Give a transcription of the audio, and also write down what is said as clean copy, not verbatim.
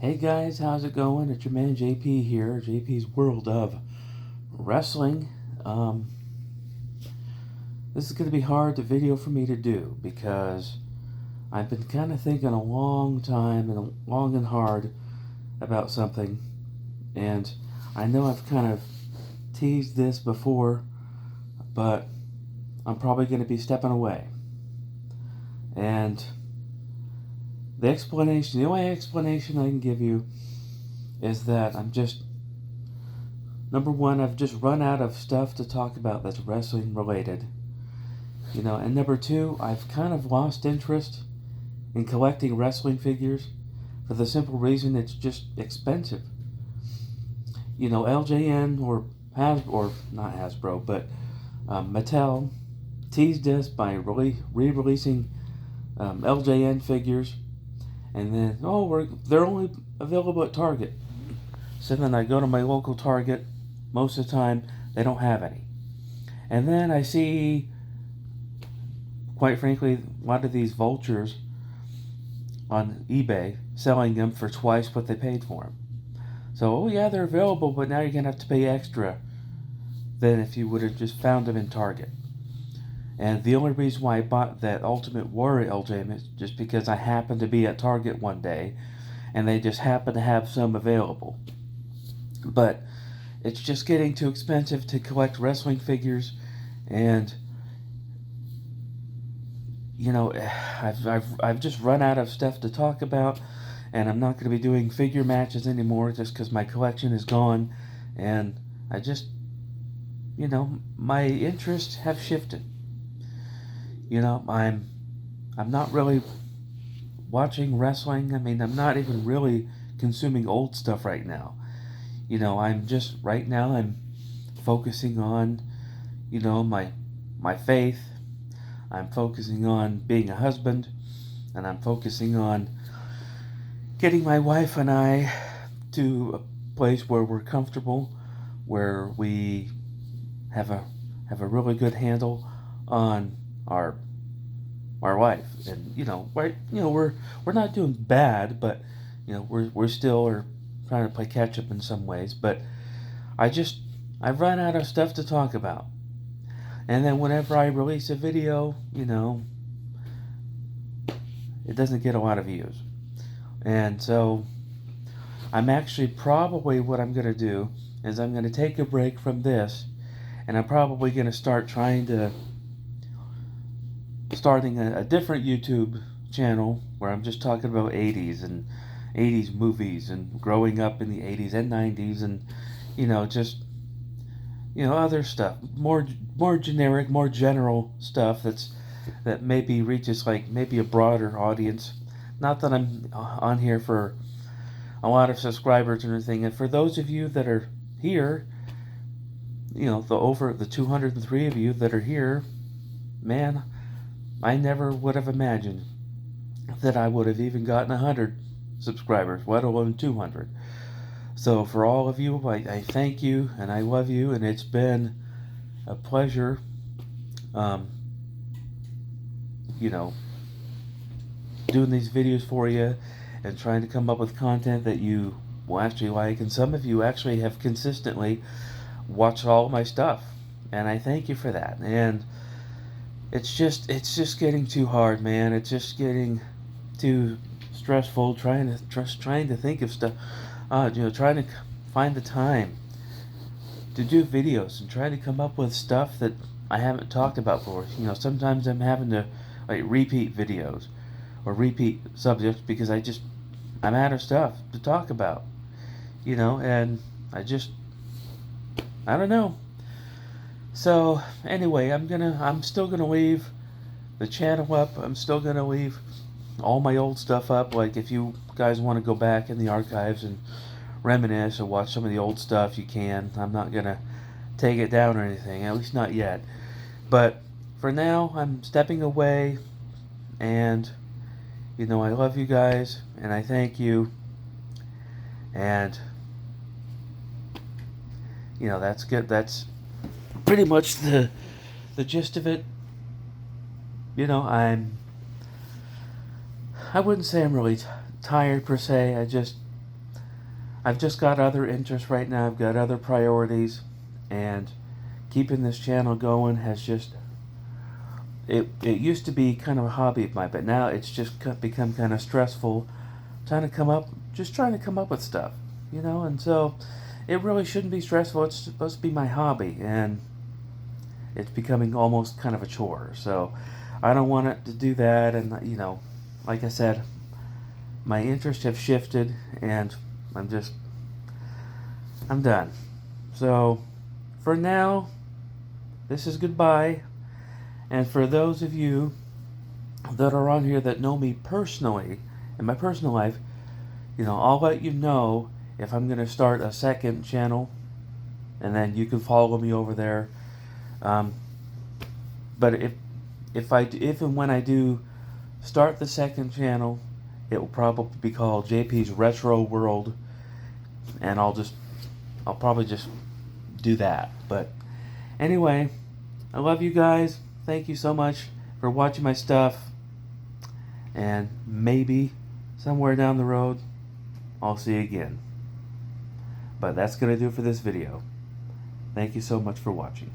Hey guys, how's it going? It's your man JP here, JP's World of Wrestling. Um, this is going to be hard to video for me to do because I've been kind of thinking a long time and long and hard about something, and I know I've kind of teased this before, but I'm probably going to be stepping away. And the only explanation I can give you is that number one, I've just run out of stuff to talk about that's wrestling related. And number two, I've kind of lost interest in collecting wrestling figures for the simple reason it's just expensive. LJN or not Hasbro, but Mattel teased us by re-releasing LJN figures, and then they're only available at Target. So then I go to my local Target. Most of the time, they don't have any. And then I see, quite frankly, a lot of these vultures on eBay selling them for twice what they paid for them. So, they're available, but now you're going to have to pay extra than if you would have just found them in Target. And the only reason why I bought that Ultimate Warrior LJ is just because I happened to be at Target one day and they just happened to have some available. But it's just getting too expensive to collect wrestling figures, and I've just run out of stuff to talk about, and I'm not going to be doing figure matches anymore just because my collection is gone, and I just my interests have shifted. I'm not really watching wrestling. I mean, I'm not even really consuming old stuff right now. I'm focusing on, my faith. I'm focusing on being a husband, and I'm focusing on getting my wife and I to a place where we're comfortable, where we have a really good handle on our life, and we're not doing bad, but we're still are trying to play catch up in some ways. But I've run out of stuff to talk about, and then whenever I release a video, it doesn't get a lot of views, and so I'm actually probably what I'm going to do is I'm going to take a break from this, and I'm probably going to starting a different YouTube channel where I'm just talking about 80s movies and growing up in the 80s and 90s, and other stuff, more generic, more general stuff that maybe reaches like maybe a broader audience. Not that I'm on here for a lot of subscribers or anything. And for those of you that are here, the 203 of you that are here, man, I never would have imagined that I would have even gotten 100 subscribers, let alone 200. So for all of you, I thank you and I love you, and it's been a pleasure, doing these videos for you and trying to come up with content that you will actually like. And some of you actually have consistently watched all my stuff, and I thank you for that. And it's just getting too hard, man. It's just getting too stressful trying to think of stuff. Trying to find the time to do videos and trying to come up with stuff that I haven't talked about before. Sometimes I'm having to like repeat videos or repeat subjects because I'm out of stuff to talk about. And I don't know. So anyway, I'm still gonna leave the channel up. I'm still gonna leave all my old stuff up. Like if you guys want to go back in the archives and reminisce or watch some of the old stuff, you can. I'm not gonna take it down or anything, at least not yet. But for now, I'm stepping away, and I love you guys and I thank you. And that's good. That's pretty much the gist of it. I wouldn't say I'm really tired per se. I've just got other interests right now. I've got other priorities, and keeping this channel going has just it used to be kind of a hobby of mine, but now it's just become kind of stressful trying to come up with stuff, and so it really shouldn't be stressful. It's supposed to be my hobby, and it's becoming almost kind of a chore. So I don't want it to do that, and like I said, my interests have shifted, and I'm done. So for now, this is goodbye. And for those of you that are on here that know me personally, in my personal life, I'll let you know if I'm going to start a second channel, and then you can follow me over there. But if and when I do start the second channel, it will probably be called J.P.s Retro World, and I'll probably just do that. But anyway, I love you guys. Thank you so much for watching my stuff, and maybe somewhere down the road I'll see you again. But that's going to do it for this video. Thank you so much for watching.